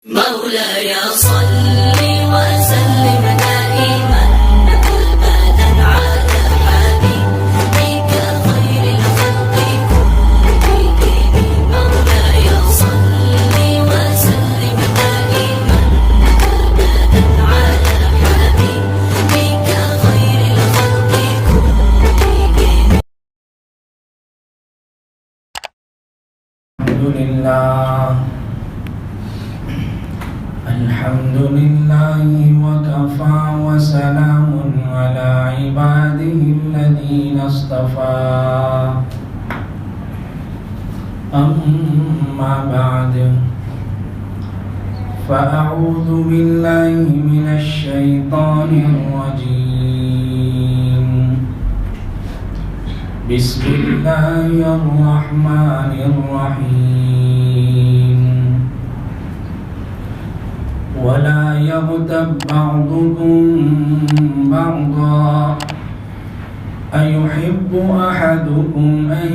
مولاي صل وسلم دائما أبدا على حبيبك خير الخلق كلهم. مولاي صل وسلم دائما أبدا على حبيبك خير الخلق كلهم. الحمد لله وكفى وسلام على عباده الذين اصطفى أما بعد فأعوذ بالله من الشيطان الرجيم بسم الله الرحمن الرحيم ولا يغتب بعضكم بعضا أيحب أحدكم أن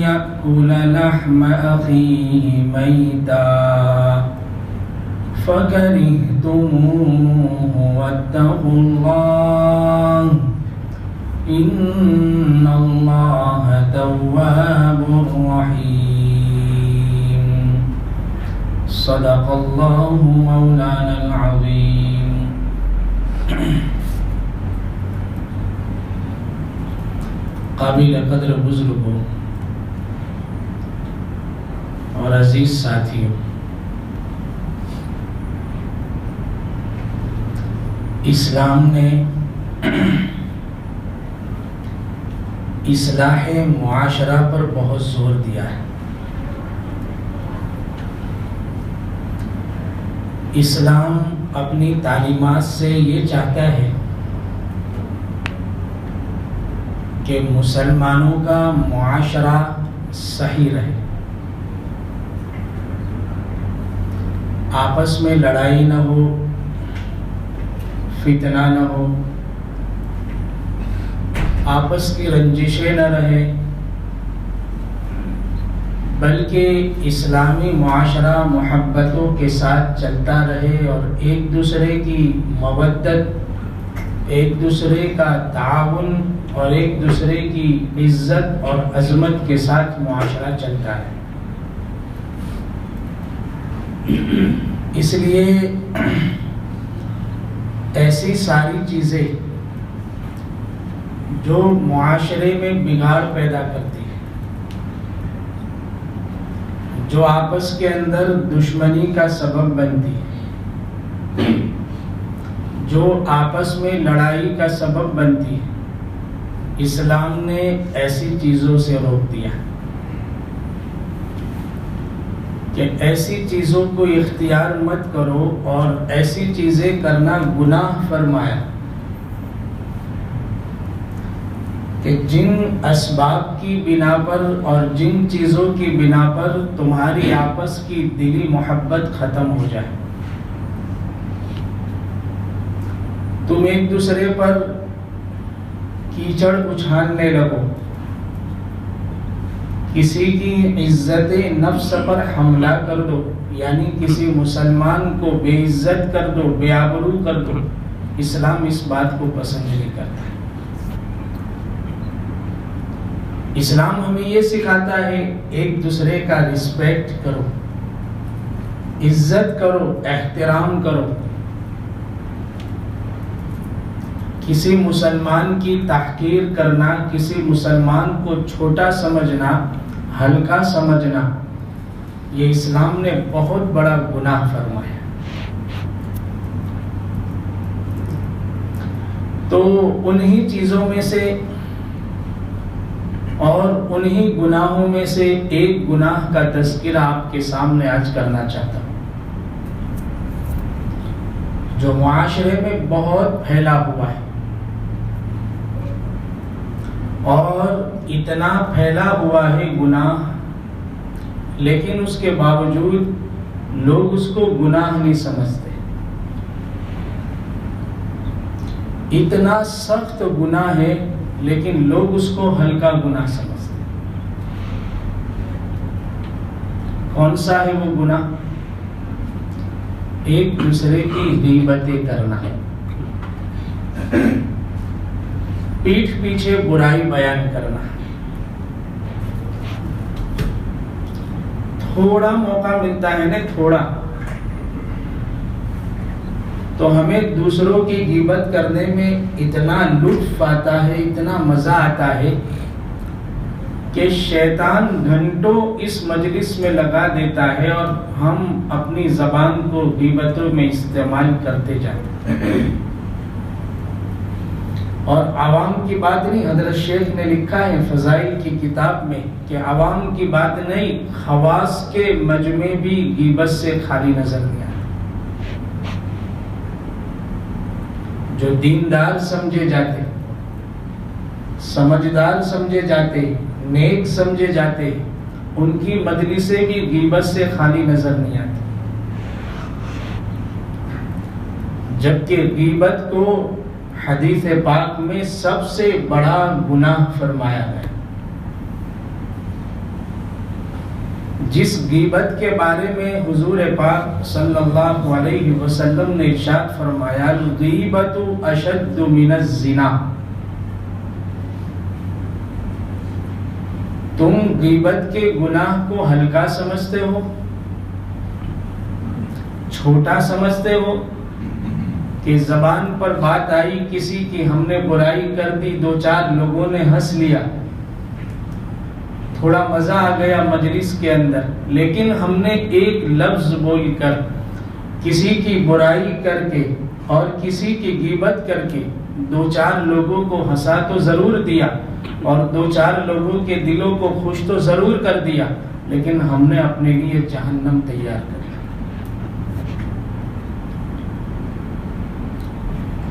يأكل لحم أخيه ميتا فكرهتموه واتقوا الله إن الله تواب رحيم صدق الله مولانا العظيم. قابل قدر بزرگوں اور عزیز ساتھیوں، اسلام نے اصلاح معاشرہ پر بہت زور دیا ہے۔ اسلام اپنی تعلیمات سے یہ چاہتا ہے کہ مسلمانوں کا معاشرہ صحیح رہے، آپس میں لڑائی نہ ہو، فتنہ نہ ہو، آپس کی رنجشیں نہ رہے، بلکہ اسلامی معاشرہ محبتوں کے ساتھ چلتا رہے اور ایک دوسرے کی مودت، ایک دوسرے کا تعاون اور ایک دوسرے کی عزت اور عظمت کے ساتھ معاشرہ چلتا ہے۔ اس لیے ایسی ساری چیزیں جو معاشرے میں بگاڑ پیدا کرتی ہیں، جو آپس کے اندر دشمنی کا سبب بنتی ہے، جو آپس میں لڑائی کا سبب بنتی ہے، اسلام نے ایسی چیزوں سے روک دیا کہ ایسی چیزوں کو اختیار مت کرو، اور ایسی چیزیں کرنا گناہ فرمایا کہ جن اسباب کی بنا پر اور جن چیزوں کی بنا پر تمہاری آپس کی دلی محبت ختم ہو جائے، تم ایک دوسرے پر کیچڑ اچھالنے لگو، کسی کی عزت نفس پر حملہ کر دو، یعنی کسی مسلمان کو بے عزت کر دو، بے آبرو کر دو، اسلام اس بات کو پسند نہیں کرتا۔ اسلام ہمیں یہ سکھاتا ہے ایک دوسرے کا رسپیکٹ کرو، عزت کرو، احترام کرو۔ کسی مسلمان کی تحقیر کرنا، کسی مسلمان کو چھوٹا سمجھنا، ہلکا سمجھنا، یہ اسلام نے بہت بڑا گناہ فرمایا۔ تو انہی چیزوں میں سے اور انہی گناہوں میں سے ایک گناہ کا تذکرہ آپ کے سامنے آج کرنا چاہتا ہوں، جو معاشرے میں بہت پھیلا ہوا ہے، اور اتنا پھیلا ہوا ہے گناہ، لیکن اس کے باوجود لوگ اس کو گناہ نہیں سمجھتے۔ اتنا سخت گناہ ہے لیکن لوگ اس کو ہلکا گناہ سمجھتے ہیں۔ کون سا ہے وہ گناہ؟ ایک دوسرے کی غیبتیں کرنا، پیٹھ پیچھے برائی بیان کرنا، تھوڑا موقع ملتا ہے نا، تھوڑا تو ہمیں دوسروں کی غیبت کرنے میں اتنا لطف آتا ہے، اتنا مزہ آتا ہے کہ شیطان گھنٹوں اس مجلس میں لگا دیتا ہے اور ہم اپنی زبان کو غیبتوں میں استعمال کرتے جاتے ہیں۔ اور عوام کی بات نہیں، حضرت شیخ نے لکھا ہے فضائل کی کتاب میں کہ عوام کی بات نہیں، خواص کے مجمع بھی غیبت سے خالی نظر نہیں آتے۔ جو دیندار سمجھے جاتے، سمجھدار سمجھے جاتے، نیک سمجھے جاتے، ان کی مجلسیں بھی غیبت سے خالی نظر نہیں آتی، جبکہ غیبت کو حدیث پاک میں سب سے بڑا گناہ فرمایا گیا۔ جس غیبت کے بارے میں حضور پاک صلی اللہ علیہ وسلم نے ارشاد فرمایا الغیبۃ اشد من الزنا، تم غیبت کے گناہ کو ہلکا سمجھتے ہو، چھوٹا سمجھتے ہو کہ زبان پر بات آئی کسی کی، ہم نے برائی کر دی، دو چار لوگوں نے ہنس لیا، تھوڑا مزہ آ گیا مجلس کے اندر، لیکن ہم نے ایک لفظ بول کر کسی کی برائی کر کے اور کسی کی غیبت کر کے دو چار لوگوں کو ہنسا تو ضرور دیا اور دو چار لوگوں کے دلوں کو خوش تو ضرور کر دیا، لیکن ہم نے اپنے لیے جہنم تیار کر لیا۔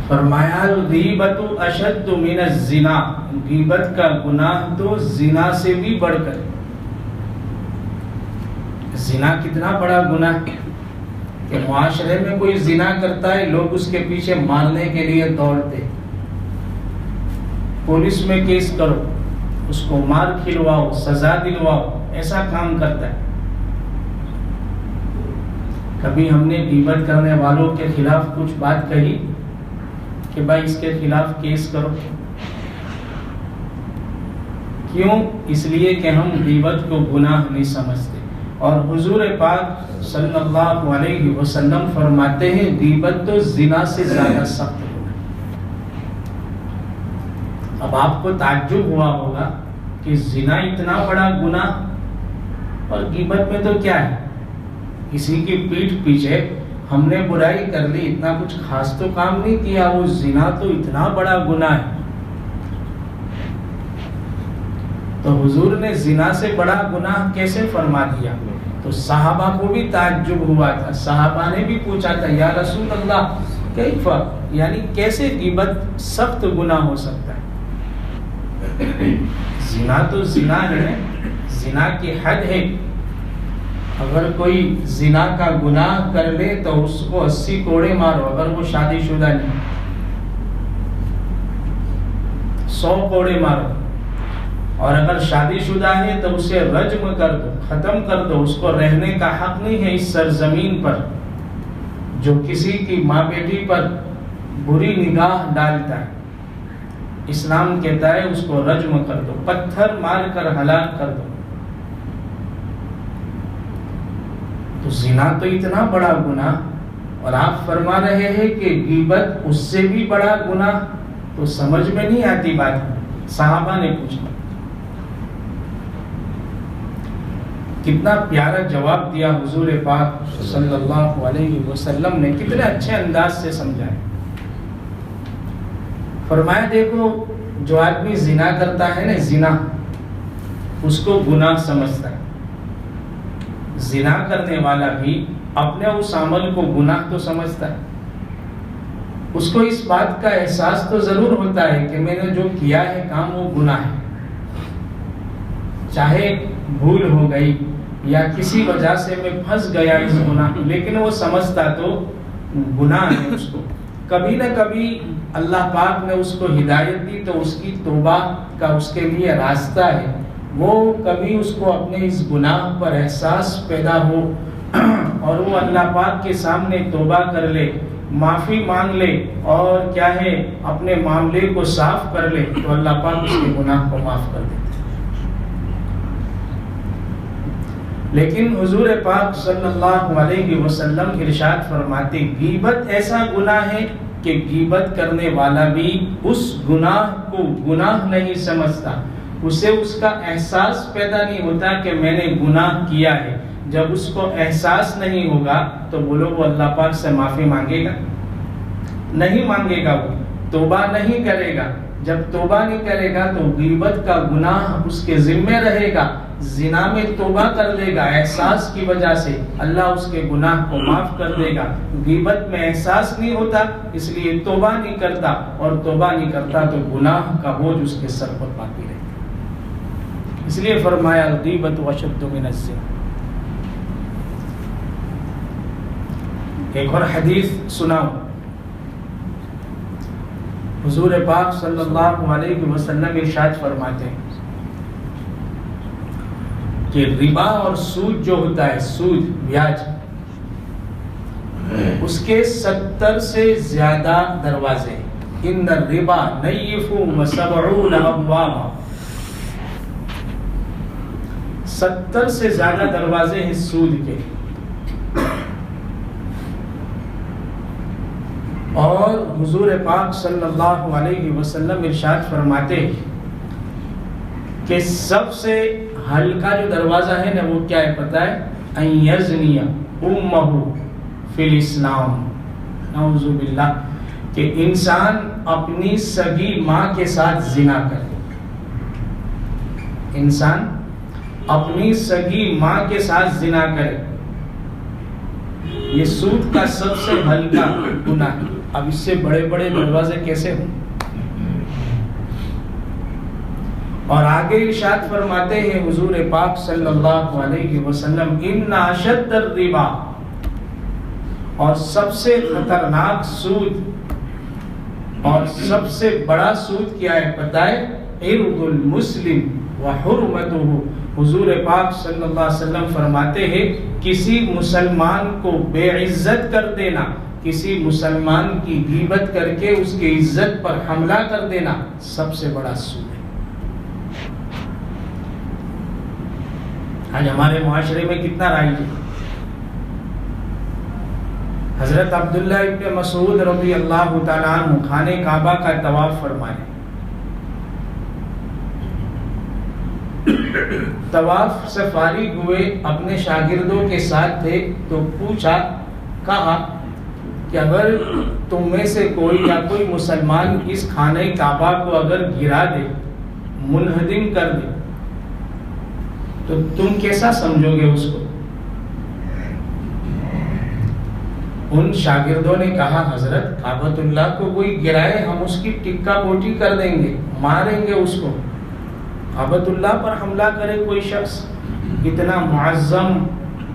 فرمایا الغیبۃ اشد من الزنا، غیبت کا گناہ تو زنا سے بھی بڑھ کر۔ زنا کتنا بڑا گناہ ہے کہ معاشرے میں کوئی زنا کرتا ہے، لوگ اس کے پیچھے مارنے کے لیے دوڑتے، پولیس میں کیس کرو، اس کو مار کھلواؤ، سزا دلواؤ، ایسا کام کرتا ہے۔ کبھی ہم نے غیبت کرنے والوں کے خلاف کچھ بات کہی کہ بھائی اس کے خلاف کیس کرو؟ کیوں؟ اس لیے کہ ہم غیبت کو گناہ نہیں سمجھتے، اور حضور پاک صلی اللہ علیہ وسلم فرماتے ہیں غیبت تو زنا سے زیادہ سخت ہے۔ اب آپ کو تعجب ہوا ہوگا کہ زنا اتنا بڑا گناہ اور غیبت میں تو کیا ہے، کسی کی پیٹھ پیچھے ہم نے برائی کر لی، اتنا کچھ خاص تو کام نہیں کیا، وہ زنا تو اتنا بڑا گناہ ہے۔ تو حضور نے زنا سے بڑا گناہ کیسے فرما دیا؟ تو صحابہ کو بھی تعجب ہوا تھا، صحابہ نے بھی پوچھا تھا یا رسول اللہ کیف، یعنی کیسے غیبت سخت گناہ ہو سکتا ہے؟ زنا تو زنا ہے، زنا کی حد ہے، اگر کوئی زنا کا گناہ کر لے تو اس کو 80 کوڑے مارو، اگر وہ شادی شدہ نہیں 100 کوڑے مارو، اور اگر شادی شدہ ہے تو اسے رجم کر دو، ختم کر دو، اس کو رہنے کا حق نہیں ہے اس سرزمین پر۔ جو کسی کی ماں بیٹی پر بری نگاہ ڈالتا ہے، اسلام کہتا ہے اس کو رجم کر دو، پتھر مار کر ہلاک کر دو۔ تو زنا تو اتنا بڑا گناہ، اور آپ فرما رہے ہیں کہ غیبت اس سے بھی بڑا گناہ، تو سمجھ میں نہیں آتی بات۔ صحابہ نے پوچھا، کتنا پیارا جواب دیا حضور پاک صلی اللہ علیہ وسلم نے، کتنے اچھے انداز سے سمجھایا۔ فرمایا دیکھو جو آدمی زنا کرتا ہے نا، زنا اس کو گناہ سمجھتا ہے، زنا کرنے والا بھی اپنے اس عمل کو گناہ تو سمجھتا ہے، اس کو اس بات کا احساس تو ضرور ہوتا ہے کہ میں نے جو کیا ہے کام وہ گناہ ہے، چاہے بھول ہو گئی یا کسی وجہ سے میں پھنس گیا اس گناہ، لیکن وہ سمجھتا تو گناہ ہے اس کو۔ کبھی نہ کبھی اللہ پاک نے اس کو ہدایت دی تو اس کی توبہ کا اس کے لیے راستہ ہے، وہ کبھی اس کو اپنے اس گناہ پر احساس پیدا ہو اور وہ اللہ پاک کے سامنے توبہ کر لے، معافی مانگ لے اور کیا ہے اپنے معاملے کو صاف کر لے تو اللہ پاک اس کے گناہ کو معاف کر دیتے ہیں۔ لیکن حضور پاک صلی اللہ علیہ وسلم ارشاد فرماتے غیبت ایسا گناہ ہے کہ غیبت کرنے والا بھی اس گناہ کو گناہ نہیں سمجھتا، اسے اس کا احساس پیدا نہیں ہوتا کہ میں نے گناہ کیا ہے۔ جب اس کو احساس نہیں ہوگا تو بولو وہ اللہ پاک سے معافی مانگے گا؟ نہیں مانگے گا، وہ توبہ نہیں کرے گا۔ جب توبہ نہیں کرے گا تو غیبت کا گناہ اس کے ذمہ رہے گا، زنا میں توبہ کر لے گا احساس کی وجہ سے، اللہ اس کے گناہ کو معاف کر دے گا۔ غیبت میں احساس نہیں ہوتا اس لیے توبہ نہیں کرتا، اور توبہ نہیں کرتا تو گناہ کا بوجھ اس کے سر پر باقی رہتا۔ اس لیے فرمایا الغیبۃ اشد من الزنا۔ ایک اور حدیث سناؤ، حضور پاک صلی اللہ علیہ وسلم ارشاد فرماتے ہیں کہ ربا اور سود جو ہوتا ہے، سود بیاج، اس کے 70 سے زیادہ دروازے، ان الربا نیف و70 ابوابا، 70 سے زیادہ دروازے ہیں سود کے۔ اور حضور پاک صلی اللہ علیہ وسلم ارشاد فرماتے کہ سب سے ہلکا جو دروازہ ہے نا وہ کیا ہے پتہ ہے؟ ان یزنی امہ فی الاسلام، نعوذ باللہ، کہ انسان اپنی سگی ماں کے ساتھ زنا کرے، انسان اپنی سگی ماں کے ساتھ زنا کرے، یہ سود کا سب سے ہلکا گناہ ہے۔ اب اس سے بڑے بڑے دروازے کیسے ہوں؟ اور آگے ارشاد فرماتے ہیں حضور پاک صلی اللہ علیہ وسلم ان اشد الربا، اور سب سے خطرناک سود اور سب سے بڑا سود کیا ہے پتہ ہے؟ عرض المسلم وحرمتہ۔ حضور پاک صلی اللہ علیہ وسلم فرماتے ہیں کسی مسلمان کو بے عزت کر دینا، کسی مسلمان کی غیبت کر کے اس کی عزت پر حملہ کر دینا سب سے بڑا سود ہے۔ آج ہمارے معاشرے میں کتنا رائج ہے۔ حضرت عبداللہ ابن مسعود رضی اللہ تعالیٰ عنہ خانہ کعبہ کا طواف فرمائے، طواف سے فارغ ہوئے، اپنے شاگردوں کے ساتھ تھے تو پوچھا، کہا کہ اگر تم میں سے کوئی یا کوئی مسلمان اس خانہ کعبہ کو اگر گرا دے، منہدم کر دے، تو تم کیسا سمجھو گے اس کو؟ ان شاگردوں نے کہا حضرت کعبۃ اللہ کو کوئی گرائے ہم اس کی ٹکا بوٹی کر دیں گے، ماریں گے اس کو۔ کعبۃ اللہ پر حملہ کرے کوئی شخص، اتنا معظم،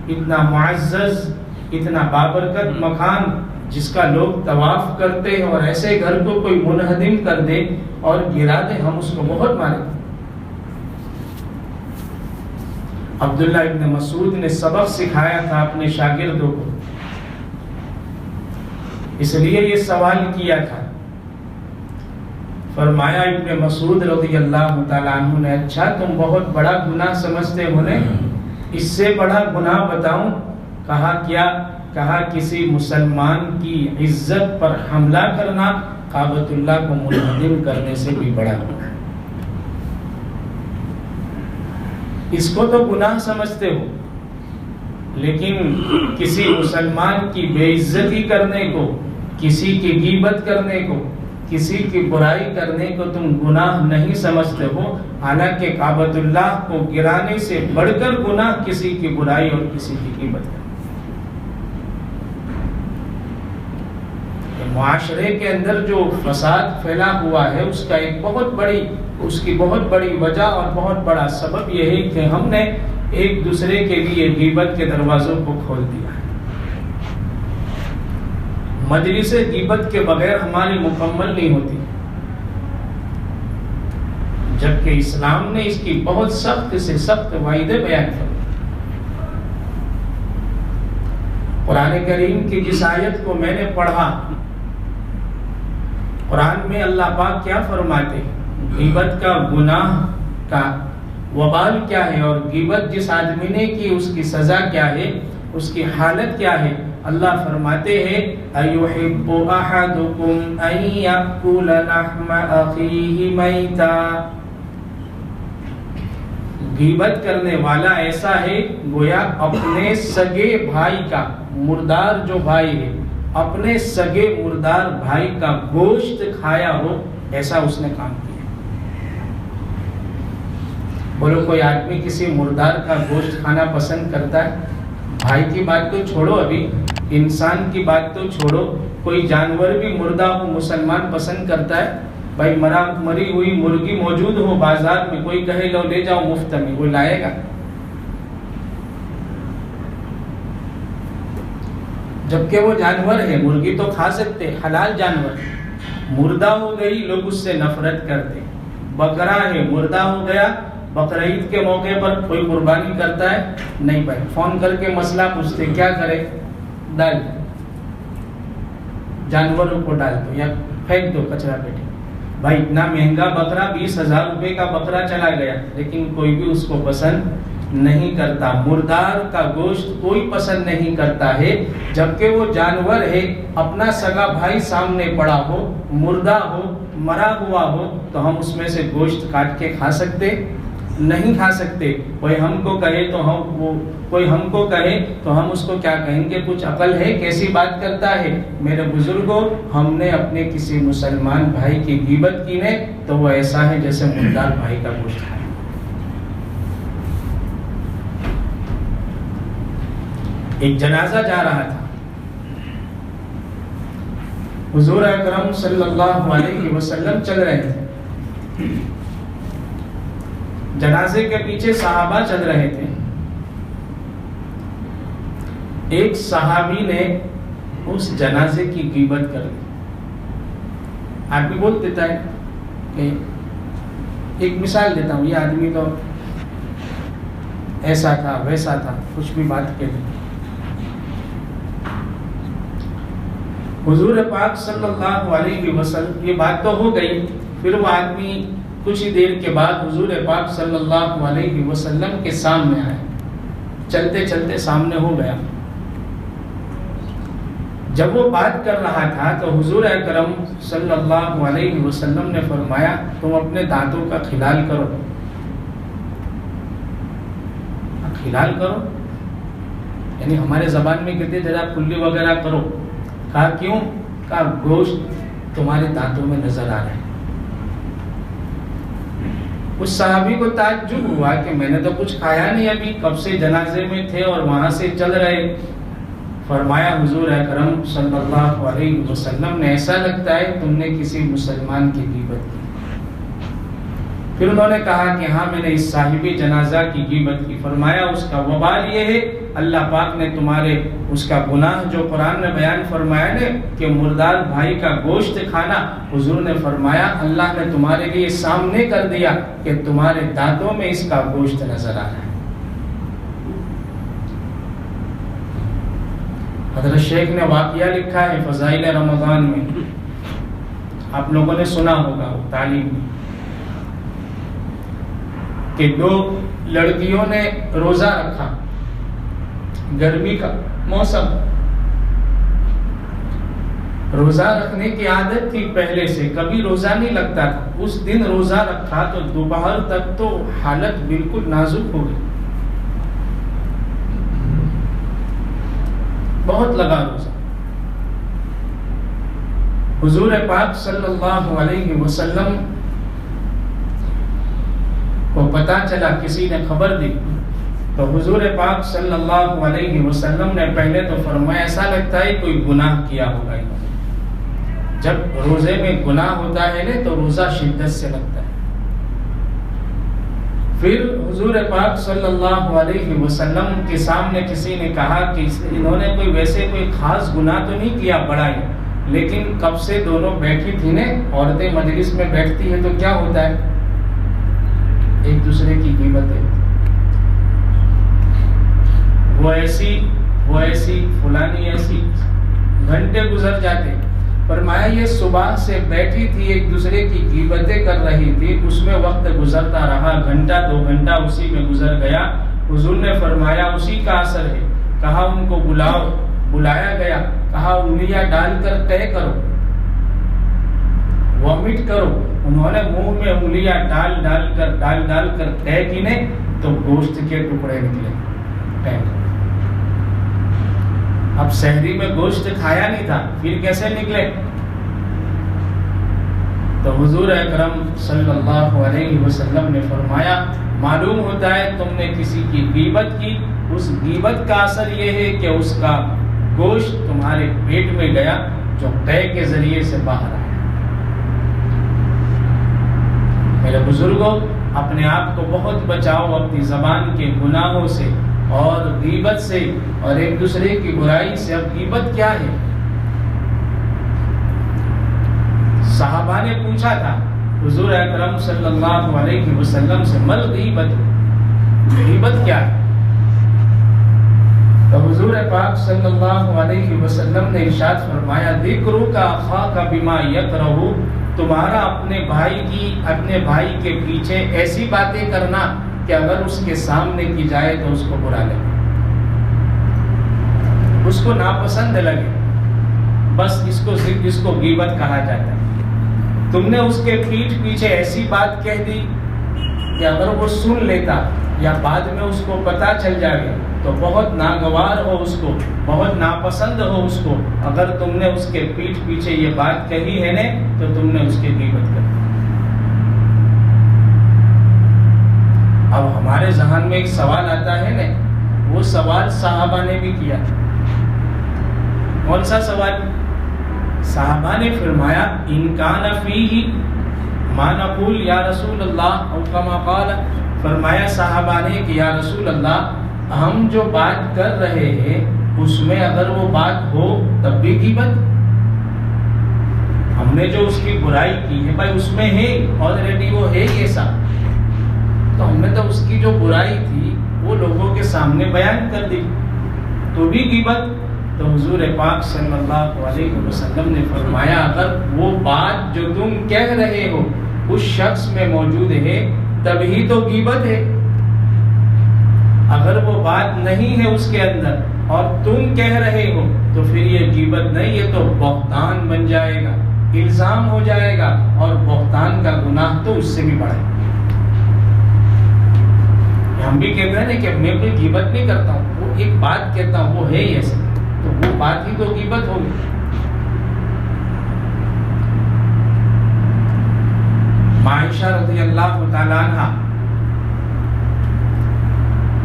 اتنا معزز، اتنا بابرکت مکان جس کا لوگ طواف کرتے ہیں، اور ایسے گھر کو کوئی منہدم کر دے اور گرا دے، ہم اس کو بہت ماریں گے۔ عبداللہ ابن مسعود نے سبق سکھایا تھا اپنے شاگردوں کو، اس لیے یہ سوال کیا تھا۔ فرمایا ابن مسعود رضی اللہ تعالیٰ عنہ نے، اچھا تم بہت بڑا گناہ سمجھتے ہو نے، اس سے بڑا گناہ بتاؤں؟ کہا کیا؟ کہا کسی مسلمان کی عزت پر حملہ کرنا کعبۃ اللہ کو منہدم کرنے سے بھی بڑا گناہ۔ اس کو تو گناہ سمجھتے ہو، لیکن کسی مسلمان کی بے عزتی کرنے کو، کسی کی غیبت کرنے کو، کسی کی برائی کرنے کو تم گناہ نہیں سمجھتے ہو، حالانکہ کعبۃ اللہ کو گرانے سے بڑھ کر گناہ کسی کی برائی اور کسی کی غیبت کرنا۔ معاشرے کے اندر جو فساد پھیلا ہوا ہے اس کا ایک اس کی بہت بڑی وجہ اور بہت بڑا سبب یہ ہے کہ ہم نے ایک دوسرے کے لیے غیبت کے دروازوں کو کھول دیا ہے۔ مجلس غیبت کے بغیر ہماری مکمل نہیں ہوتی، جبکہ اسلام نے اس کی بہت سخت سے سخت وعیدیں بیان کر۔ قرآن کریم کی جس آیت کو میں نے پڑھا، قرآن میں اللہ پاک کیا فرماتے ہیں، غیبت کا گناہ کا وبال کیا ہے، اور غیبت جس آدمی نے کی اس کی سزا کیا ہے، اس کی حالت کیا ہے۔ اللہ فرماتے ہیں ایحب احدکم ان یاکل لحم اخیہ میتا، غیبت کرنے والا ایسا ہے گویا اپنے سگے بھائی کا، مردار جو بھائی ہے، اپنے سگے مردار بھائی کا گوشت کھایا ہو، ایسا اس نے کام کیا۔ بولو کوئی آدمی کسی مردار کا گوشت کھانا پسند کرتا ہے؟ بھائی کی بات تو چھوڑو، ابھی انسان کی بات تو چھوڑو، کوئی جانور بھی مردہ ہو مسلمان پسند کرتا ہے؟ بھائی مری ہوئی مرغی موجود ہو بازار میں، کوئی کہے لو لے جاؤ مفت میں، کوئی لائے گا؟ جبکہ وہ جانور ہے، مرغی تو کھا سکتے، حلال جانور، مردہ ہو گئی لوگ اس سے نفرت کرتے۔ بکرا ہے، مردہ ہو گیا، بقرعید کے موقع پر کوئی قربانی کرتا ہے؟ نہیں بھائی، فون کر کے مسئلہ پوچھتے کیا کرے، ڈال جانوروں کو ڈال دو یا پھینک دو کچرا پیٹی۔ بھائی اتنا مہنگا بکرا، 20,000 روپے کا بکرا چلا گیا، لیکن کوئی بھی اس کو پسند نہیں کرتا۔ مردار کا گوشت کوئی پسند نہیں کرتا ہے، جبکہ وہ جانور ہے، اپنا سگا بھائی سامنے پڑا ہو، مردہ ہو، مرا ہوا ہو، تو ہم اس میں سے گوشت کاٹ کے کھا سکتے؟ نہیں کھا سکتے۔ کوئی ہم کو کہے تو ہم اس کو کیا کہیں گے، کچھ عقل ہے، کیسی بات کرتا ہے؟ میرے بزرگوں، ہم نے اپنے کسی مسلمان بھائی کی غیبت کی نے تو وہ ایسا ہے جیسے مردار بھائی کا گوشت کھایا۔ ایک جنازہ جا رہا تھا، حضور اکرم صلی اللہ علیہ وسلم چل رہے تھے، جنازے کے پیچھے صحابہ چل رہے تھے۔ ایک صحابی نے اس جنازے کی غیبت کر دی۔ آپ بھی بول دیتا ہے کہ ایک مثال دیتا ہوں، یہ آدمی تو ایسا تھا ویسا تھا، کچھ بھی بات کہہ دی۔ حضور پاک صلی اللہ علیہ وسلم، یہ بات تو ہو گئی، پھر وہ آدمی کچھ ہی دیر کے بعد حضور پاک صلی اللہ علیہ وسلم کے سامنے آئے، چلتے چلتے سامنے ہو گیا۔ جب وہ بات کر رہا تھا تو حضور اکرم صلی اللہ علیہ وسلم نے فرمایا تم اپنے دانتوں کا خلال کرو، خلال کرو، یعنی ہمارے زبان میں کہتے ذرا کلی وغیرہ کرو۔ کہا کیوں؟ کہا گوشت تمہارے دانتوں میں نظر آ رہا ہے۔ اس صحابی کو تعجب ہوا کہ میں نے تو کچھ کھایا نہیں، ابھی کب سے جنازے میں تھے اور وہاں سے چل رہے۔ فرمایا حضور اکرم صلی اللہ علیہ وسلم نے ایسا لگتا ہے تم نے کسی مسلمان کی غیبت کی۔ پھر انہوں نے کہا کہ ہاں میں نے اس صاحبی جنازہ کی غیبت کی۔ فرمایا اس کا وبال یہ ہے، اللہ پاک نے تمہارے اس کا گناہ جو قرآن نے بیان فرمایا نے کہ مردار بھائی کا گوشت کھانا، حضور نے فرمایا اللہ نے تمہارے لیے سامنے کر دیا کہ تمہارے دانتوں میں اس کا گوشت نظر آ رہا ہے۔ حضرت شیخ نے واقعہ لکھا ہے فضائل رمضان میں، آپ لوگوں نے سنا ہوگا تعلیم میں، کہ دو لڑکیوں نے روزہ رکھا، گرمی کا موسم، روزہ رکھنے کی عادت تھی پہلے سے، کبھی روزہ نہیں لگتا تھا، اس دن روزہ رکھا تو دوپہر تک تو حالت بالکل نازک ہو گئی، بہت لگا روزہ۔ حضور پاک صلی اللہ علیہ وسلم کو پتا چلا، کسی نے خبر دی تو حضور پاک صلی اللہ علیہ وسلم نے پہلے تو فرمایا ایسا لگتا ہے کوئی گناہ کیا ہوگا۔ جب روزے میں گناہ ہوتا ہے نا تو روزہ شدت سے لگتا ہے۔ پھر حضور پاک صلی اللہ علیہ وسلم کے سامنے کسی نے کہا کہ انہوں نے کوئی خاص گناہ تو نہیں کیا بڑا ہی، لیکن کب سے دونوں بیٹھی تھی نا، عورتیں مجلس میں بیٹھتی ہیں تو کیا ہوتا ہے، ایک دوسرے کی غیبتیں، وہ ایسی وہ ایسی فلانی ایسی، گھنٹے گزر جاتے. فرمایا یہ صبح سے بیٹھی تھی ایک دوسرے کی غیبتیں کر رہی تھی، اس میں وقت گزرتا رہا، گھنٹہ 2 گھنٹہ اسی میں گزر گیا. حضور نے فرمایا اسی کا اثر ہے. کہا ان کو بلاؤ، بلایا گیا. کہا انگلیاں ڈال کر طے کرو، وامٹ کرو. انہوں نے منہ میں انگلیاں ڈال کر طے کینے تو گوشت کے ٹکڑے نکلے. اب سحری میں گوشت کھایا نہیں تھا، پھر کیسے نکلے؟ تو حضور اکرم صلی اللہ علیہ وسلم نے فرمایا معلوم ہوتا ہے تم نے کسی کی غیبت کی، اس غیبت کا اثر یہ ہے کہ اس کا گوشت تمہارے پیٹ میں گیا جو قے کے ذریعے سے باہر آیا. میرے بزرگوں، اپنے آپ کو بہت بچاؤ اپنی زبان کے گناہوں سے اور غیبت سے اور ایک دوسرے کی برائی سے. اب غیبت کیا ہے؟ صحابہ نے پوچھا تھا حضور اکرم صلی اللہ علیہ وسلم سے مل غیبت، غیبت کیا ہے؟ تو حضور پاک صلی اللہ علیہ وسلم نے ارشاد فرمایا ذکرک اخاک بما یکرہ، تمہارا اپنے بھائی کے پیچھے ایسی باتیں کرنا کہ اگر اس کے سامنے کی جائے تو اس کو برا لگے، اس کو ناپسند لگے، بس اس کو غیبت کہا جاتا ہے. تم نے اس کے پیٹھ پیچھے ایسی بات کہہ دی کہ اگر وہ سن لیتا یا بعد میں اس کو پتہ چل جائے تو بہت ناگوار ہو اس کو، بہت ناپسند ہو اس کو. اگر تم نے اس کے پیٹھ پیچھے یہ بات کہی ہے نا تو تم نے اس کی غیبت کر دی. اب ہمارے ذہن میں ایک سوال آتا ہے نا، وہ سوال صحابہ نے بھی کیا. کون سا سوال؟ صحابہ نے فرمایا ان کان فیہ ما نقول یا رسول اللہ او کما قال. فرمایا صحابہ نے کہ یا رسول اللہ ہم جو بات کر رہے ہیں اس میں اگر وہ بات ہو تب بھی غیبت؟ ہم نے جو اس کی برائی کی ہے بھائی اس میں ہے آلریڈی، وہ ہے ایسا، تو ہم نے تو اس کی جو برائی تھی وہ لوگوں کے سامنے بیان کر دی تو بھی غیبت. تو حضور پاک صلی اللہ علیہ وسلم نے فرمایا اگر وہ بات جو تم کہہ رہے ہو اس شخص میں موجود ہے تبھی تو غیبت ہے. اگر وہ بات نہیں ہے اس کے اندر اور تم کہہ رہے ہو تو پھر یہ غیبت نہیں، یہ تو بہتان بن جائے گا، الزام ہو جائے گا، اور بہتان کا گناہ تو اس سے بھی بڑا ہے. ہم بھی کہتے ہیں نا کہ میں کوئی غیبت نہیں کرتا ہوں، وہ ایک بات کہتا ہوں وہ ہے ایسے، تو وہ بات ہی تو غیبت ہوگی. عائشہ رضی اللہ تعالیٰ عنہ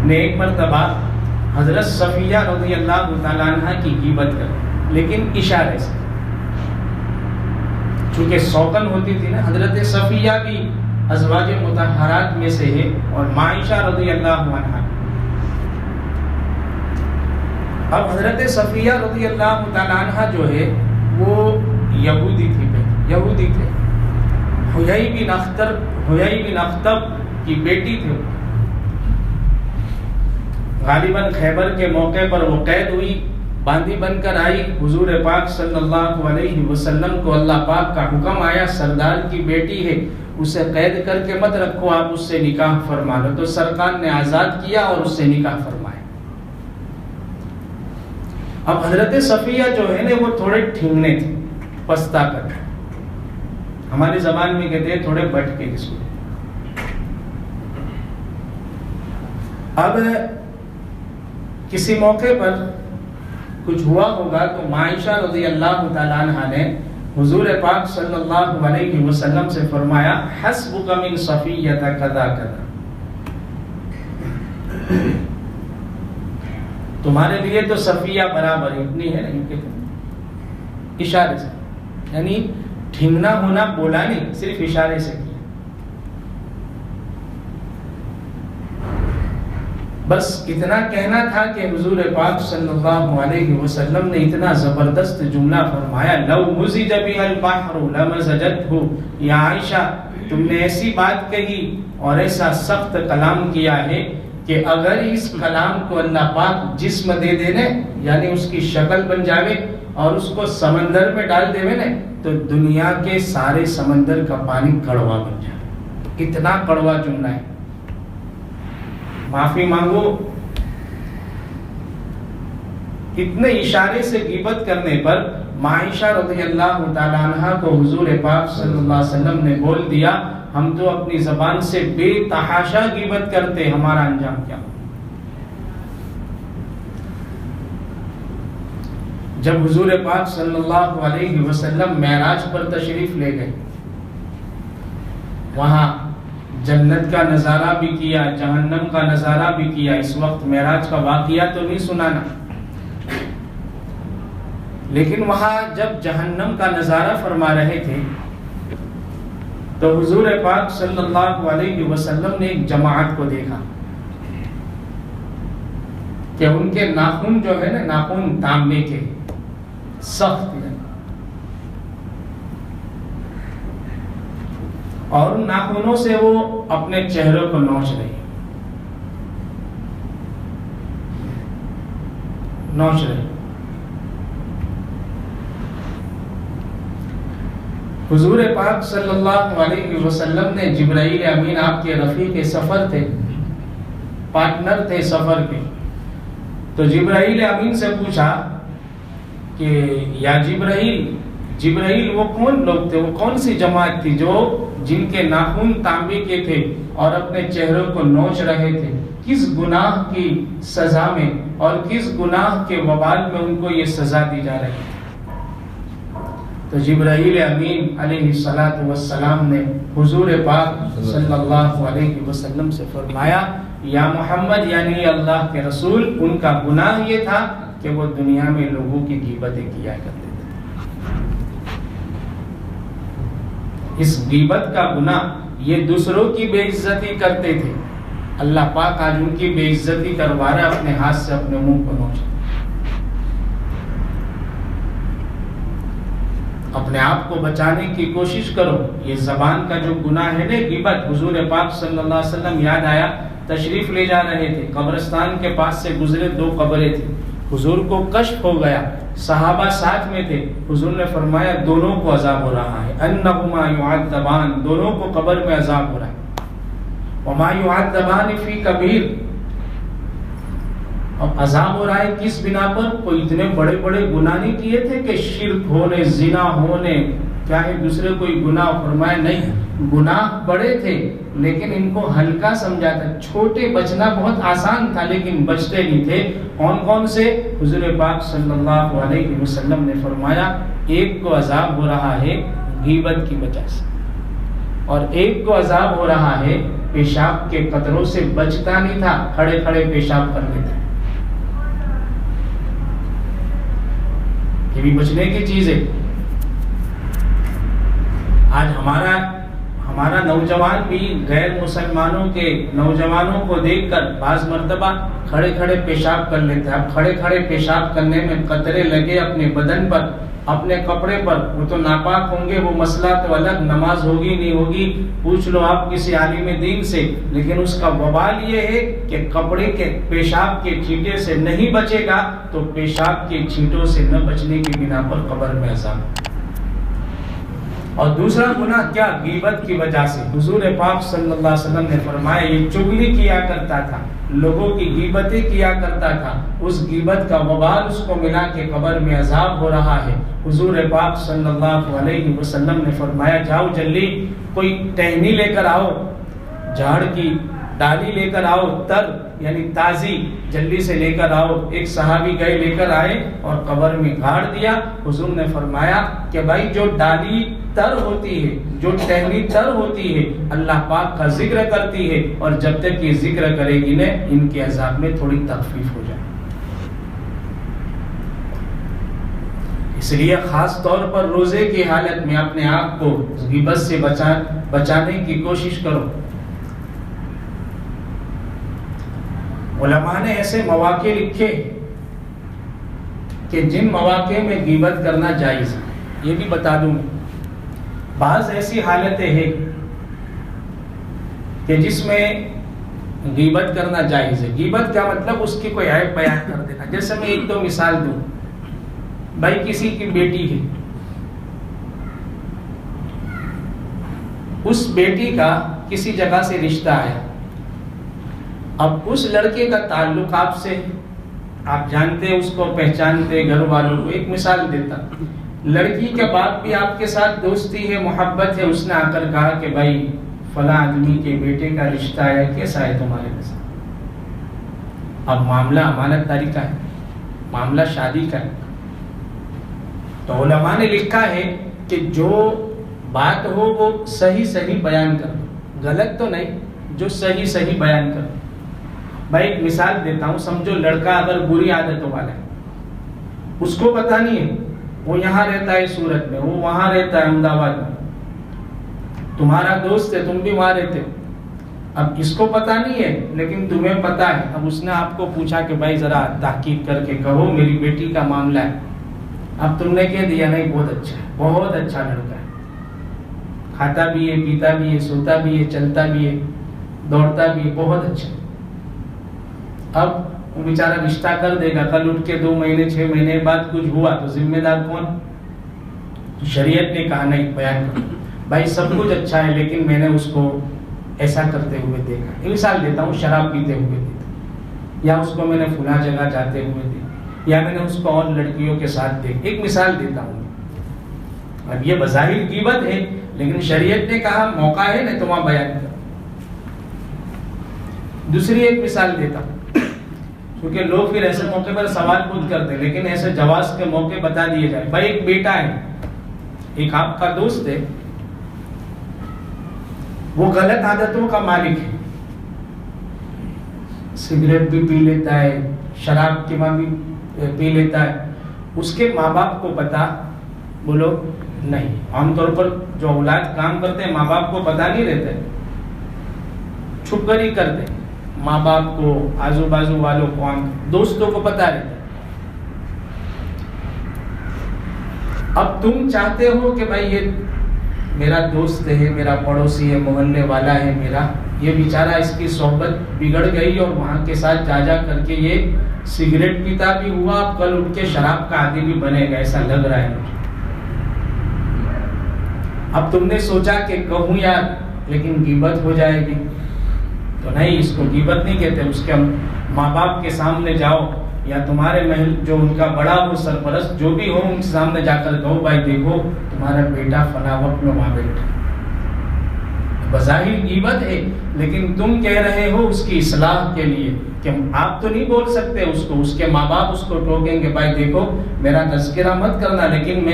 نے ایک مرتبہ حضرت صفیہ رضی اللہ تعالیٰ عنہ کی غیبت کر، لیکن اشارے سے، چونکہ سوکن ہوتی تھی نا. حضرت صفیہ بھی ازواج مطہرات میں سے ہے اور عائشہ رضی اللہ عنہ. اب حضرت صفیہ رضی اللہ تعالیٰ عنہ جو ہے وہ یہودی تھے. حیی بن اخطب کی بیٹی تھی. غالباً خیبر کے موقع پر وہ قید ہوئی، باندھی بن کر آئی. حضور پاک صلی اللہ علیہ وسلم کو اللہ پاک کا حکم آیا سردار کی بیٹی ہے اسے قید کر کے مت رکھو، آپ اس سے نکاح فرما لو. تو سرکار نے آزاد کیا اور اس سے نکاح فرمایا. اب حضرت صفیہ جو ہے نا وہ تھوڑے ٹھنگنے تھے، پستہ کٹ، ہماری زبان میں کہتے ہیں تھوڑے بٹ کے جس کو. اب کسی موقع پر کچھ ہوا ہوگا تو عائشہ رضی اللہ تعالیٰ عنہ نے حضور پاک صلی اللہ علیہ وسلم سے فرمایا حسبک من صفیہ کذا کذا، تمہارے لیے تو صفیہ برابر اتنی ہے نا. اشارے سے، یعنی ٹھنگنا ہونا بولا نہیں، صرف اشارے سے کیا. بس اتنا کہنا تھا کہ حضور پاک صلی اللہ علیہ وسلم نے اتنا زبردست جملہ فرمایا لو مزج بها البحر لمزجته. یا عائشہ تم نے ایسی بات کہی اور ایسا سخت کلام کیا ہے کہ اگر اس کلام کو اللہ پاک جسم دے دینے یعنی اس کی شکل بن جاوے اور اس کو سمندر میں ڈال دے نا تو دنیا کے سارے سمندر کا پانی کڑوا بن جائے. اتنا کڑوا جملہ ہے. معافی مانگو. اتنے اشارے سے غیبت کرنے پر عائشہ رضی اللہ تعالیٰ عنہ کو حضور پاک صلی اللہ علیہ وسلم نے بول دیا ہم تو اپنی زبان سے بے تحاشا غیبت کرتے, ہمارا انجام کیا. جب حضور پاک صلی اللہ علیہ وسلم معراج پر تشریف لے گئے, وہاں جنت کا نظارہ بھی کیا, جہنم کا نظارہ بھی کیا. اس وقت معراج کا واقعہ تو نہیں سنانا, لیکن وہاں جب جہنم کا نظارہ فرما رہے تھے تو حضور پاک صلی اللہ علیہ وسلم نے ایک جماعت کو دیکھا کہ ان کے ناخن جو ہے نا, ناخن تانبے کے سخت ہے, اور ان ناخنوں سے وہ اپنے چہروں کو نوچ رہے. حضور پاک صلی اللہ علیہ وسلم نے جبرائیل امین آپ کے رفیق سفر تھے, پارٹنر تھے سفر کے, تو جبرائیل امین سے پوچھا کہ یا جبرائیل وہ کون لوگ تھے, وہ کون سی جماعت تھی جو جن کے ناخن تانبے کے تھے اور اپنے چہروں کو نوچ رہے تھے, کس گناہ کی سزا میں اور کس گناہ کے وبال میں ان کو یہ سزا دی جا رہی ہے. تو جبرائیل امین علیہ السلام نے حضور پاک صلی اللہ علیہ وسلم سے فرمایا یا محمد یعنی اللہ کے رسول, ان کا گناہ یہ تھا کہ وہ دنیا میں لوگوں کی غیبتیں کیا کرتے تھے. اس غیبت کا گناہ یہ دوسروں کی بے عزتی کرتے تھے. اللہ پاک آج ان کی بے عزتی کروا رہا ہے اپنے ہاتھ سے اپنے منہ کو نوچ. اپنے آپ کو بچانے کی کوشش کرو. یہ زبان کا جو گناہ ہے نا غیبت, حضور پاک صلی اللہ علیہ وسلم یاد آیا تشریف لے جا رہے تھے, قبرستان کے پاس سے گزرے, 2 قبریں تھیں, حضور کو کشف ہو گیا, صحابہ ساتھ میں تھے. حضور نے فرمایا دونوں کو عذاب ہو رہا ہے, انہما یعذبان, دونوں کو قبر میں عذاب ہو رہا ہے. وما یعذبان فی کبیر, اب عذاب ہو رہا ہے کس بنا پر؟ کوئی اتنے بڑے بڑے گناہ نہیں کیے تھے کہ شرک ہونے, زنا ہونے, کیا ہے دوسرے کوئی گناہ. فرمایا نہیں, گناہ بڑے تھے لیکن ان کو ہلکا سمجھا تھا. چھوٹے بچنا بہت آسان تھا لیکن بچتے نہیں تھے. کون کون سے؟ حضور پاک صلی اللہ علیہ وسلم نے فرمایا ایک کو عذاب ہو رہا ہے غیبت کی وجہ سے, اور ایک کو عذاب ہو رہا ہے پیشاب کے قطروں سے بچتا نہیں تھا, کھڑے کھڑے پیشاب کر لیتا. یہ بھی بچنے کی چیز ہے. آج ہمارا نوجوان بھی غیر مسلمانوں کے نوجوانوں کو دیکھ کر بعض مرتبہ کھڑے کھڑے پیشاب کر لیتے ہیں. اب کھڑے کھڑے پیشاب کرنے میں قطرے لگے اپنے بدن پر, اپنے کپڑے پر, وہ تو ناپاک ہوں گے, وہ مسئلہ تو الگ, نماز ہوگی نہیں ہوگی پوچھ لو آپ کسی عالم دین سے. لیکن اس کا وبال یہ ہے کہ کپڑے کے پیشاب کے چھینٹے سے نہیں بچے گا تو پیشاب کے چھینٹوں سے نہ بچنے کی بنا پر قبر میں عذاب. اور دوسرا گناہ کیا؟ غیبت کی وجہ سے. حضور پاک صلی اللہ علیہ وسلم نے فرمایا یہ چغلی کیا کرتا تھا, لوگوں کی غیبتیں کیا کرتا تھا, اس غیبت کا وبال اس کو ملا کے قبر میں عذاب ہو رہا ہے. حضور پاک صلی اللہ علیہ وسلم نے فرمایا جاؤ جلدی کوئی ٹہنی لے کر آؤ, جھاڑ کی ڈالی لے کر آؤ, تر یعنی تازی جلدی سے لے کر آؤ. ایک صحابی گئے, لے کر آئے اور قبر میں گاڑ دیا. حضور نے فرمایا کہ بھائی جو ڈالی تر ہوتی ہے, جو ٹہنی تر ہوتی ہے, اللہ پاک کا ذکر کرتی ہے, اور جب تک یہ ذکر کرے گی نا ان کے عذاب میں تھوڑی تخفیف ہو جائے. اس لیے خاص طور پر روزے کی حالت میں اپنے آپ کو غیبت سے بچانے کی کوشش کرو. علماء نے ایسے مواقع لکھے کہ جن مواقع میں غیبت کرنا جائز ہے. یہ بھی بتا دوں, بعض ایسی حالتیں ہیں کہ جس میں غیبت کرنا جائز ہے. غیبت کا مطلب اس کی کوئی عیب بیان کر دینا. جیسے میں ایک دو مثال دوں. بھائی کسی کی بیٹی ہے, اس بیٹی کا کسی جگہ سے رشتہ آیا. اب اس لڑکے کا تعلق آپ سے, آپ جانتے اس کو, پہچانتے گھر والوں کو. ایک مثال دیتا, لڑکی کے باپ بھی آپ کے ساتھ دوستی ہے, محبت ہے. اس نے آ کر کہا کہ بھائی فلاں آدمی کے بیٹے کا رشتہ ہے, کیسا ہے تمہارے ساتھ؟ اب معاملہ امانت داری کا ہے, معاملہ شادی کا ہے. تو علماء نے لکھا ہے کہ جو بات ہو وہ صحیح صحیح بیان کر دو, غلط تو نہیں, جو صحیح صحیح بیان کر دو. بھائی ایک مثال دیتا ہوں. سمجھو لڑکا اگر بری عادتوں والا ہے, اس کو پتہ نہیں ہے, وہ یہاں رہتا ہے سورت میں, وہ وہاں رہتا ہے احمد آباد میں, تمہارا دوست ہے, تم بھی وہاں رہتے ہو. اب اس کو پتہ نہیں ہے لیکن تمہیں پتہ ہے. اب اس نے آپ کو پوچھا کہ بھائی ذرا تحقیق کر کے کہو میری بیٹی کا معاملہ ہے. اب تم نے کہہ دیا نہیں بہت اچھا ہے, بہت اچھا لڑکا ہے, کھاتا بھی ہے, پیتا بھی ہے, سوتا بھی ہے, چلتا بھی ہے, دوڑتا بھی ہے, بہت اچھا. اب وہ بیچارہ رشتہ کر دے گا, کل اٹھ کے 2 مہینے 6 مہینے بعد کچھ ہوا تو ذمہ دار کون؟ شریعت نے کہا نہیں بیان کرو. بھائی سب کچھ اچھا ہے لیکن میں نے اس کو ایسا کرتے ہوئے دیکھا. ایک مثال دیتا ہوں, شراب پیتے ہوئے دیکھا, یا اس کو میں نے فلاں جگہ جاتے ہوئے دیکھا, یا میں نے اس کو اور لڑکیوں کے ساتھ دیکھا. ایک مثال دیتا ہوں. اب یہ بظاہر غیبت ہے لیکن شریعت نے کہا موقع ہے نا تو وہاں بیان کرو. دوسری ایک مثال دیتا ہوں, کیونکہ لوگ پھر ایسے موقع پر سوال خود کرتے ہیں لیکن ایسے جواز کے موقع بتا دیے جائے. بھائی ایک بیٹا ہے, ایک آپ کا دوست ہے, وہ غلط عادتوں کا مالک ہے, سگریٹ بھی پی لیتا ہے, شراب کی بھی پی لیتا ہے. اس کے ماں باپ کو پتا بولو نہیں. عام طور پر جو اولاد کام کرتے ہیں ماں باپ کو پتا نہیں رہتا, چھپ کر ہی کرتے. ماں باپ کو, آزو بازو والوں کو, دوستوں کو پتا رہتا ہے. اب تم چاہتے ہو کہ بھائی یہ میرا دوست ہے, میرا پڑوسی ہے, محلے والا ہے میرا, یہ بیچارہ اس کی صحبت بگڑ گئی اور وہاں کے ساتھ جا کر کے یہ سگریٹ پیتا بھی ہوا, اب کل اٹھ کے شراب کا عادی بھی بنے گا, ایسا لگ رہا ہے مجھے. اب تم نے سوچا کہ کہوں یار لیکن غیبت ہو جائے گی, تو نہیں, اس کو غیبت نہیں کہتے. اس کے ماں باپ کے سامنے جاؤ, یا تمہارے محل جو ان کا بڑا ہو, سرپرست جو بھی ہو, ان کے سامنے جا کر کہو بھائی دیکھو تمہارا بیٹا فلاں وقت میں وہاں بیٹھا. بظاہر غیبت ہے لیکن تم کہہ رہے ہو اس کی اصلاح کے لیے, کہ آپ تو نہیں بول سکتے اس کو, اس کے ماں باپ اس کو ٹوکیں گے بھائی دیکھو میرا تذکرہ مت کرنا, لیکن میں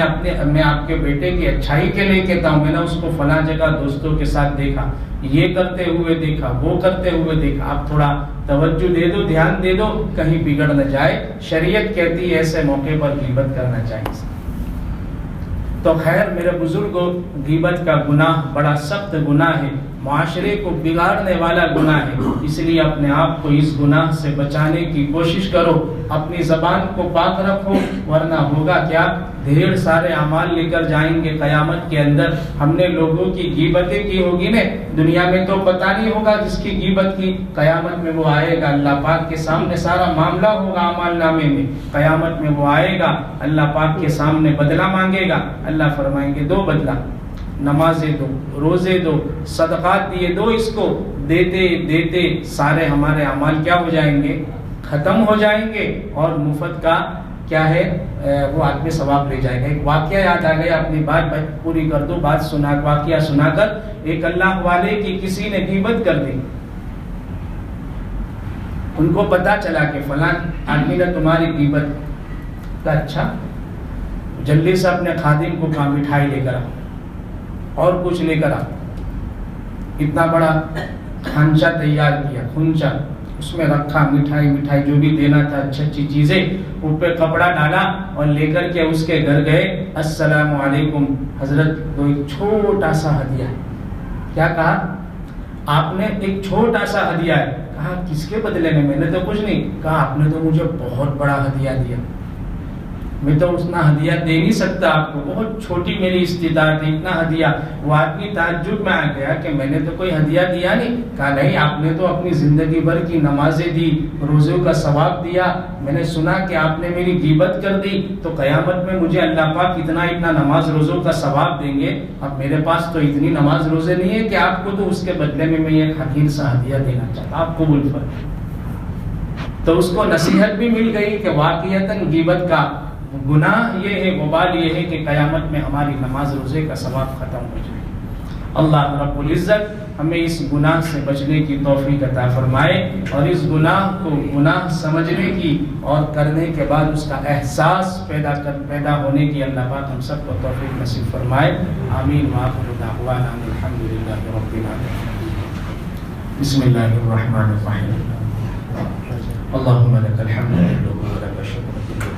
آپ کے بیٹے کی اچھائی کے لیے کہتا ہوں, میں نے اس کو فلاں جگہ دوستوں کے ساتھ دیکھا, یہ کرتے ہوئے دیکھا, وہ کرتے ہوئے دیکھا. آپ تھوڑا توجہ دے دو, دھیان دے دو, کہیں بگڑ نہ جائے. شریعت کہتی ہے ایسے موقع پر غیبت کرنا چاہیے. تو خیر میرے بزرگوں, غیبت کا گناہ بڑا سخت گناہ ہے, معاشرے کو بگاڑنے والا گناہ ہے. اس لیے اپنے آپ کو اس گناہ سے بچانے کی کوشش کرو, اپنی زبان کو پاک رکھو, ورنہ ہوگا کیا, ڈھیر سارے اعمال لے کر جائیں گے قیامت کے اندر. ہم نے لوگوں کی غیبتیں کی ہوگی نا, دنیا میں تو پتہ نہیں ہوگا جس کی غیبت کی, قیامت میں وہ آئے گا, اللہ پاک کے سامنے سارا معاملہ ہوگا اعمال نامے میں. قیامت میں وہ آئے گا, اللہ پاک کے سامنے بدلہ مانگے گا. اللہ فرمائیں گے دو بدلہ, نمازیں دو, روزے دو, صدقات دیے دو. اس کو دیتے دیتے سارے ہمارے اعمال کیا ہو جائیں گے, ختم ہو جائیں گے, اور مفت کا کیا ہے وہ آدمی ثواب لے جائے گا. ایک واقعہ یاد آ گیا, اپنی بات پوری کر دو, بات سنا, واقعہ سنا کر. ایک اللہ والے کی کسی نے غیبت کر دی, ان کو پتا چلا کہ فلاں آدمی نے تمہاری غیبت کا. اچھا, جلدی سے اپنے خادم کو کہا مٹھائی لے کر آ, اور کچھ لے کر آ. اتنا بڑا کھانچہ تیار کیا, کھنچا, اس میں رکھا مٹھائی جو بھی دینا تھا, اچھی اچھی چیزیں, اوپر کپڑا ڈالا اور لے کر کے اس کے گھر گئے. السلام علیکم حضرت, تو ایک چھوٹا سا ہدیہ. کیا کہا آپ نے؟ ایک چھوٹا سا ہدیہ ہے. کہا کس کے بدلے میں؟ میں نے تو کچھ نہیں. کہا آپ نے تو مجھے بہت بڑا ہدیہ دیا. میں تو اتنا ہدیہ دے نہیں سکتا آپ کو، بہت چھوٹی میری استطاعت ہے، اتنا ہدیہ۔ وہ آدمی تعجب میں آ گیا کہ میں نے تو کوئی ہدیہ دیا نہیں۔ کہا نہیں، آپ نے تو اپنی زندگی بھر کی نمازیں دی، روزوں کا ثواب دیا، میں نے سنا کہ آپ نے میری غیبت کر دی، تو قیامت میں مجھے اللہ پاک اتنا نماز روزوں کا ثواب دیں گے، اب میرے پاس تو اتنی نماز روزے نہیں ہے کہ آپ کو تو اس کے بدلے میں ایک حقیر سا ہدیہ دینا چاہتا، آپ قبول فرمائیں۔ تو اس کو نصیحت بھی مل گئی کہ واقعتاً غیبت کا گناہ یہ ہے، وبال یہ ہے کہ قیامت میں ہماری نماز روزے کا ثواب ختم ہو جائے۔ اللہ رب العزت ہمیں اس گناہ سے بچنے کی توفیق عطا فرمائے، اور اس گناہ کو گناہ سمجھنے کی اور کرنے کے بعد اس کا احساس پیدا ہونے کی اللہ پاک ہم سب کو توفیق نصیب فرمائے۔ آمین وآخر دعوانا الحمدللہ رب العالمین۔ بسم اللہ الرحمن الرحیم۔ اللهم لك الحمد كله ولك الشكر كله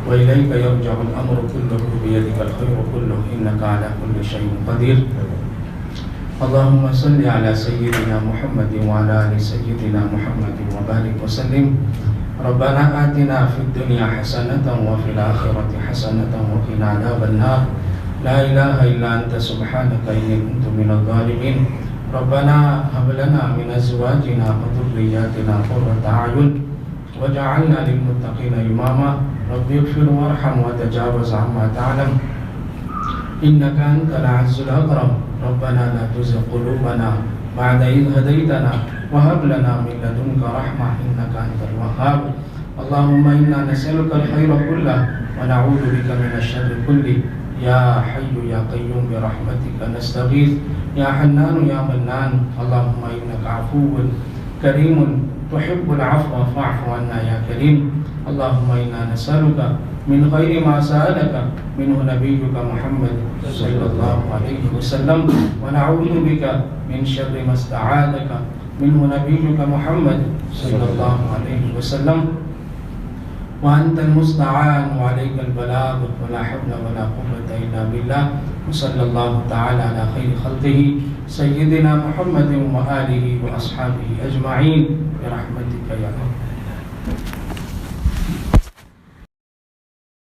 وإليك يرجع الأمر كله بيدك الخير كله إنك على كل شيء قدير اللهم صل على سيدنا محمد وعلى آل سيدنا محمد وبارك وسلم ربنا آتنا في الدنيا حسنة وفي الآخرة حسنة وقنا عذاب النار لا إله إلا أنت سبحانك إني كنت من الظالمين ربنا هب لنا من أزواجنا وذرياتنا قرة أعين واجعلنا للمتقين إماما رب اغفر وارحم وتجاوز عما تعلم إنك أنت الأعز الأكرم ربنا لا تزغ قلوبنا بعد إذ هديتنا وهب لنا من لدنك رحمة إنك أنت الوهاب اللهم إنا نسألك الخير كله ونعوذ بك من الشر كله يا حي يا قيوم برحمتك نستغيث يا حنان يا منان اللهم إنك عفو كريم تحب العفو فاعف عنا يا كريم اللهم إنا نسألك من خير ما سألك منه نبيك محمد صلى الله عليه وسلم ونعوذ بك من شر ما استعاذك منه نبيك محمد صلى الله عليه وسلم وأنت المستعان وعليك البلاغ ولا حول ولا قوة إلا بالله وصلى الله تعالى على خير خلقه سيدنا محمد وآله وأصحابه أجمعين برحمتك يا رب